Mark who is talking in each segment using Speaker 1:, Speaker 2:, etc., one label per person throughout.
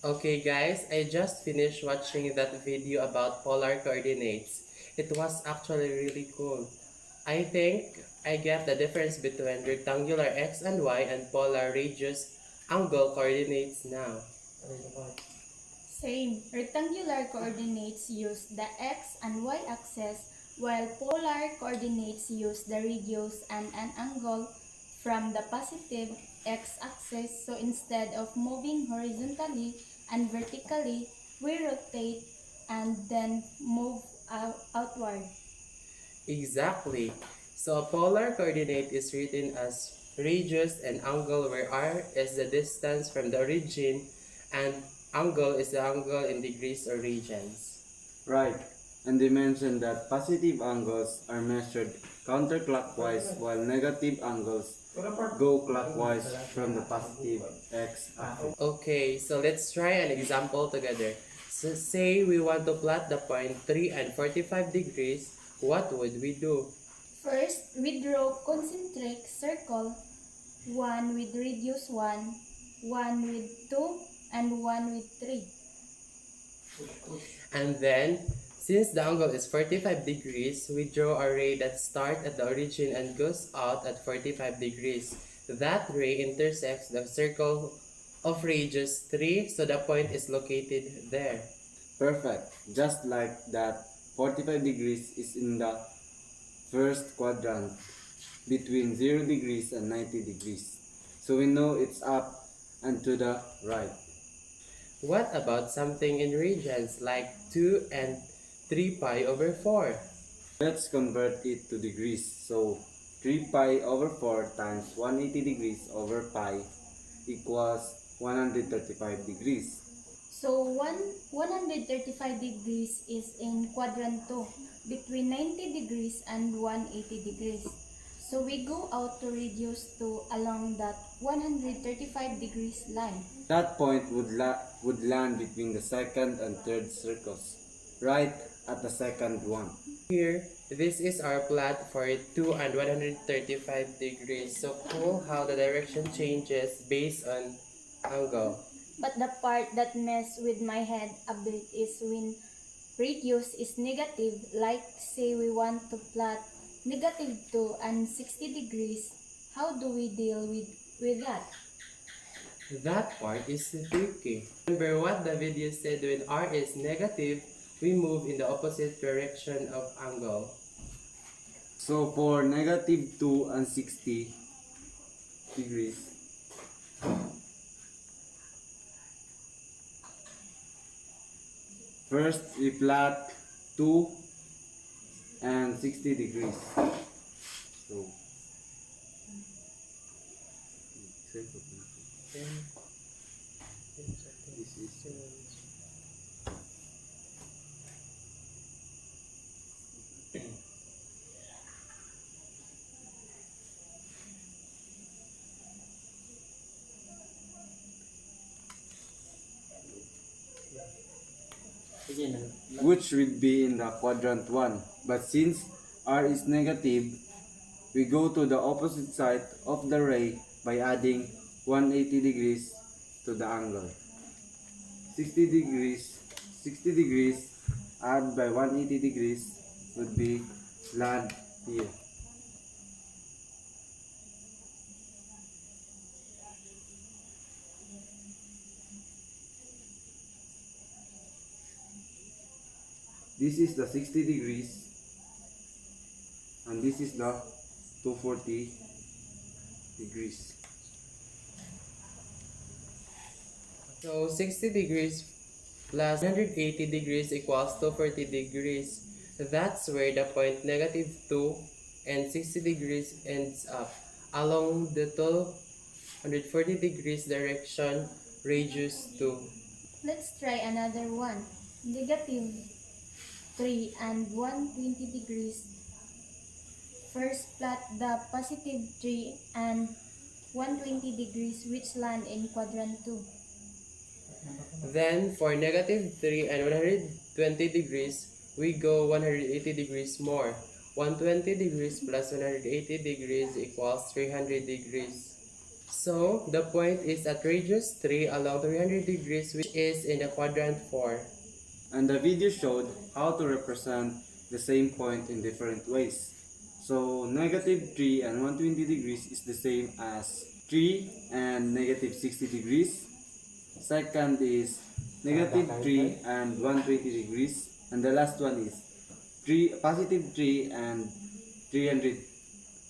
Speaker 1: Okay guys, I just finished watching that video about polar coordinates. It was actually really cool. I think I get the difference between rectangular x and y and polar radius angle coordinates now.
Speaker 2: Same. Rectangular coordinates use the x and y axis, while polar coordinates use the radius and an angle from the positive x-axis. So instead of moving horizontally and vertically, we rotate and then move outward.
Speaker 1: Exactly. So a polar coordinate is written as radius and angle where r is the distance from the origin and angle is the angle in degrees or radians.
Speaker 3: Right, and they mentioned that positive angles are measured counterclockwise while negative angles go clockwise from the positive x-axis.
Speaker 1: Okay, so let's try an example together. So say we want to plot the point 3 and 45 degrees, what would we do?
Speaker 2: First, we draw concentric circle, one with radius 1, one with 2, and one with 3.
Speaker 1: And then, since the angle is 45 degrees, we draw a ray that starts at the origin and goes out at 45 degrees. That ray intersects the circle of radius 3, so the point is located there.
Speaker 3: Perfect, just like that 45 degrees is in the first quadrant between 0 degrees and 90 degrees. So we know it's up and to the right.
Speaker 1: What about something in radians like 2 and 3 pi over 4?
Speaker 3: Let's convert it to degrees. So 3 pi over 4 times 180 degrees over pi equals 135 degrees.
Speaker 2: So 135 degrees is in quadrant 2, between 90 degrees and 180 degrees. So we go out to radius 2 along that 135 degrees line.
Speaker 3: That point would land between the second and third circles, right at the second one.
Speaker 1: Here, this is our plot for 2 and 135 degrees. So cool how the direction changes based on angle.
Speaker 2: But the part that mess with my head a bit is when radius is negative, like say we want to plot negative 2 and 60 degrees. How do we deal with that?
Speaker 1: That part is tricky. Remember what the video said, when r is negative, we move in the opposite direction of angle.
Speaker 3: So for negative 2 and 60 degrees, first we plot 2 and 60 degrees. So this is which would be in the quadrant 1. But since r is negative, we go to the opposite side of the ray by adding 180 degrees to the angle. 60 degrees add by 180 degrees would be land here. This is the 60 degrees and this is the 240 degrees.
Speaker 1: So 60 degrees plus 180 degrees equals 240 degrees. That's where the point negative 2 and 60 degrees ends up. Along the 240 degrees direction, radius 2.
Speaker 2: Let's try another one. Negative 3 and 120 degrees. First, plot the positive 3 and 120 degrees which land in quadrant 2.
Speaker 1: Then, for negative 3 and 120 degrees, we go 180 degrees more. 120 degrees plus 180 degrees equals 300 degrees. So, the point is at radius 3 along 300 degrees, which is in the quadrant 4.
Speaker 3: And the video showed how to represent the same point in different ways. So negative 3 and 120 degrees is the same as 3 and negative 60 degrees. Second is negative 3 and 120 degrees. And the last one is positive 3 and 300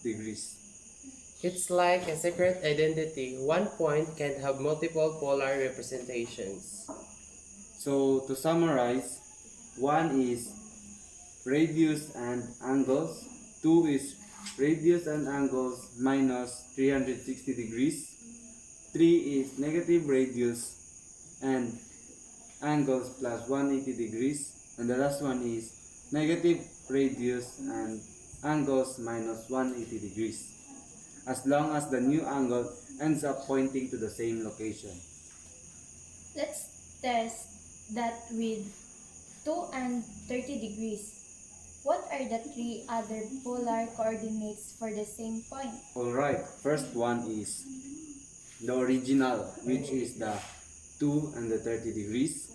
Speaker 3: degrees.
Speaker 1: It's like a secret identity. One point can have multiple polar representations.
Speaker 3: So to summarize, 1 is radius and angles, 2 is radius and angles minus 360 degrees, 3 is negative radius and angles plus 180 degrees, and the last one is negative radius and angles minus 180 degrees, as long as the new angle ends up pointing to the same location.
Speaker 2: Let's test that with 2 and 30 degrees. What are the 3 other polar coordinates for the same point?
Speaker 3: Alright, first one is the original, which is the 2 and the 30 degrees.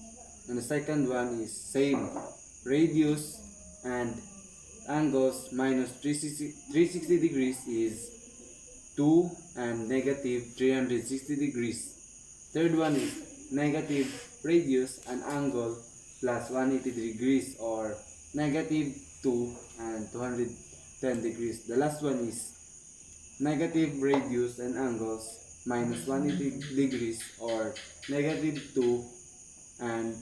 Speaker 3: And the second one is same, radius and angles minus 360 degrees is 2 and negative 360 degrees. Third one is negative radius and angle plus 180 degrees, or negative 2 and 210 degrees. The last one is negative radius and angles minus 180 degrees, or negative 2 and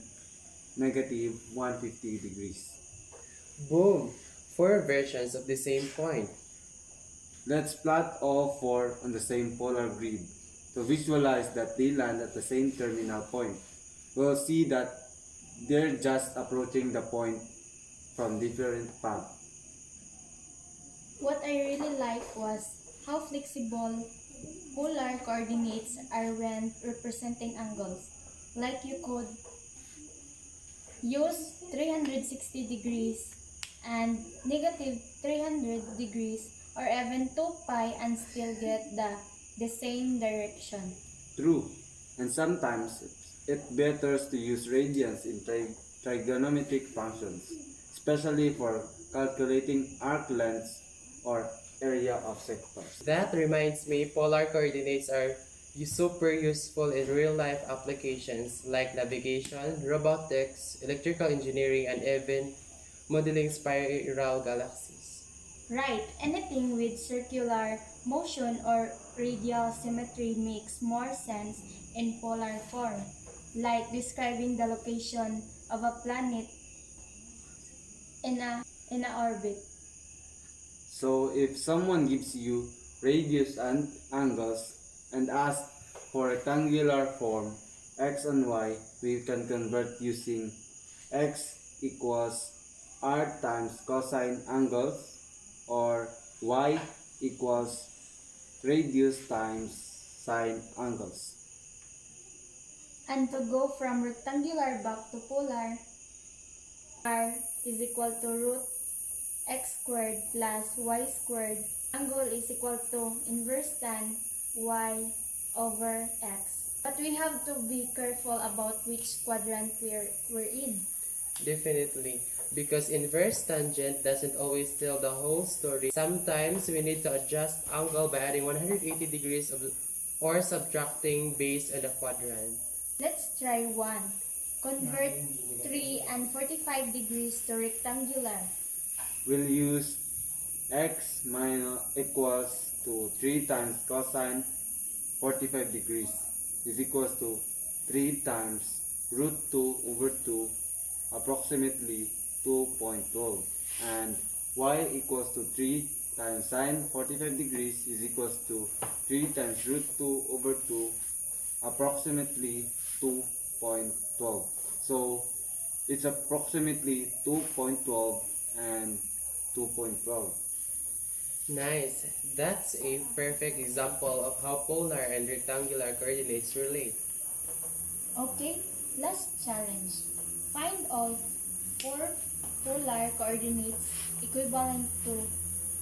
Speaker 3: negative 150 degrees.
Speaker 1: Boom! 4 versions of the same point.
Speaker 3: Let's plot all 4 on the same polar grid to visualize that they land at the same terminal point. We'll see that they're just approaching the point from different paths.
Speaker 2: What I really like was how flexible polar coordinates are when representing angles. Like you could use 360 degrees and negative 300 degrees, or even 2 pi, and still get the same direction.
Speaker 3: True, and sometimes it's better to use radians in trigonometric functions, especially for calculating arc lengths or area of sectors.
Speaker 1: That reminds me, polar coordinates are super useful in real-life applications like navigation, robotics, electrical engineering, and even modeling spiral galaxies.
Speaker 2: Right, anything with circular motion or radial symmetry makes more sense in polar form, like describing the location of a planet in a orbit.
Speaker 3: So if someone gives you radius and angles and asks for rectangular form x and y, we can convert using x equals r times cosine angles, or y equals radius times sine angles.
Speaker 2: And to go from rectangular back to polar, r is equal to root x squared plus y squared. Angle is equal to inverse tan y over x. But we have to be careful about which quadrant we're in.
Speaker 1: Definitely, because inverse tangent doesn't always tell the whole story. Sometimes we need to adjust angle by adding 180 degrees or subtracting based on the quadrant.
Speaker 2: Let's try one. Convert 3 and 45 degrees to rectangular.
Speaker 3: We'll use x minus equals to 3 times cosine 45 degrees is equals to 3 times root 2 over 2, approximately 2.12, and y equals to 3 times sine 45 degrees is equals to 3 times root 2 over 2, approximately 2.12. So it's approximately 2.12 and 2.12.
Speaker 1: Nice. That's a perfect example of how polar and rectangular coordinates relate.
Speaker 2: Okay, last challenge. Find all 4 polar coordinates equivalent to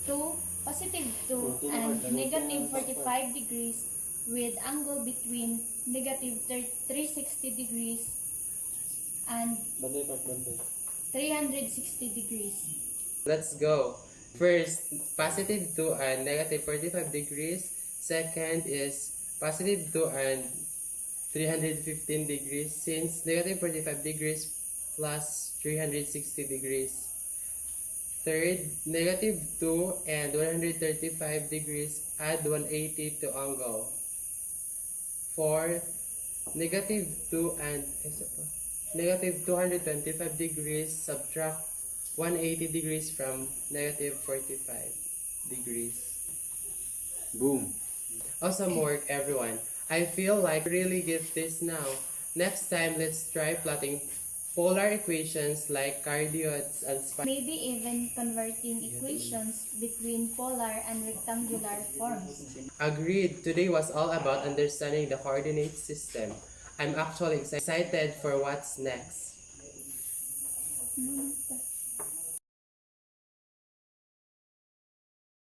Speaker 2: 2, positive 2, and negative 45 degrees with angle between negative 360 degrees and 360 degrees.
Speaker 1: Let's go. First, positive 2 and negative 45 degrees. Second is positive 2 and 315 degrees, since negative 45 degrees plus 360 degrees. Third, negative 2 and 135 degrees, add 180 to angle. Fourth, negative 2 and negative 225 degrees, subtract 180 degrees from negative 45 degrees.
Speaker 3: Boom.
Speaker 1: Awesome work, everyone. I feel like really get this now. Next time, let's try plotting polar equations like cardioids and
Speaker 2: Maybe even converting equations between polar and rectangular forms.
Speaker 1: Agreed. Today was all about understanding the coordinate system. I'm actually excited for what's next.